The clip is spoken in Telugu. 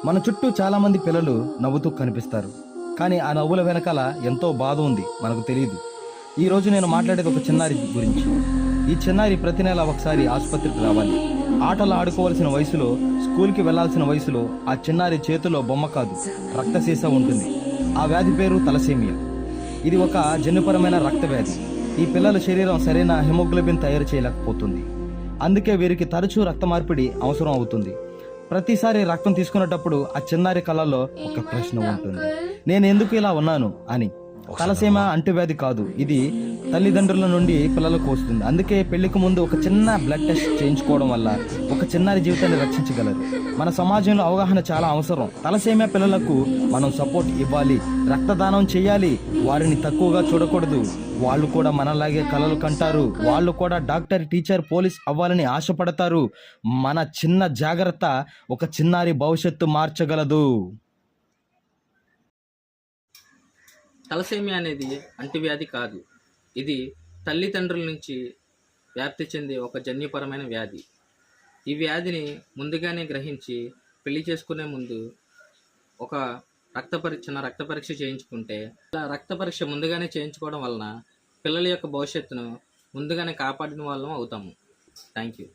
మన చుట్టూ చాలా మంది పిల్లలు నవ్వుతూ కనిపిస్తారు, కానీ ఆ నవ్వుల వెనకాల ఎంతో బాధ ఉంది, మనకు తెలియదు. ఈ రోజు నేను మాట్లాడేది ఒక చిన్నారి గురించి. ఈ చిన్నారి ప్రతి నెల ఒకసారి ఆసుపత్రికి రావాలి. ఆటలు ఆడుకోవాల్సిన వయసులో, స్కూల్కి వెళ్లాల్సిన వయసులో ఆ చిన్నారి చేతిలో బొమ్మ కాదు, రక్తసీస ఉంటుంది. ఆ వ్యాధి పేరు తలసేమియా. ఇది ఒక జన్యుపరమైన రక్త వ్యాధి. ఈ పిల్లల శరీరం సరైన హిమోగ్లోబిన్ తయారు చేయలేకపోతుంది. అందుకే వీరికి తరచూ రక్త మార్పిడి అవసరం అవుతుంది. ప్రతిసారి రక్తం తీసుకునేటప్పుడు ఆ చిన్నారి కళ్ళల్లో ఒక ప్రశ్న ఉంటుంది, నేను ఎందుకు ఇలా ఉన్నాను అని. తలసేమ అంటువ్యాధి కాదు, ఇది తల్లిదండ్రుల నుండి పిల్లలకు వస్తుంది. అందుకే పెళ్లికి ముందు ఒక చిన్న బ్లడ్ టెస్ట్ చేయించుకోవడం వల్ల ఒక చిన్నారి జీవితాన్ని రక్షించగలరు. మన సమాజంలో అవగాహన చాలా అవసరం. తలసేమ పిల్లలకు మనం సపోర్ట్ ఇవ్వాలి, రక్తదానం చేయాలి. వారిని తక్కువగా చూడకూడదు. వాళ్ళు కూడా మనలాగే కలలు కంటారు. వాళ్ళు కూడా డాక్టర్, టీచర్, పోలీస్ అవ్వాలని ఆశపడతారు. మన చిన్న జాగ్రత్త ఒక చిన్నారి భవిష్యత్తు మార్చగలదు. తలసేమియా అనేది అంటువ్యాధి కాదు, ఇది తల్లిదండ్రుల నుంచి వ్యాప్తి చెందే ఒక జన్యుపరమైన వ్యాధి. ఈ వ్యాధిని ముందుగానే గ్రహించి పెళ్లి చేసుకునే ముందు ఒక రక్త పరీక్ష చేయించుకుంటే, ఇలా రక్త పరీక్ష ముందుగానే చేయించుకోవడం వలన పిల్లల యొక్క భవిష్యత్తును ముందుగానే కాపాడిన వాళ్ళం అవుతాము. Thank you.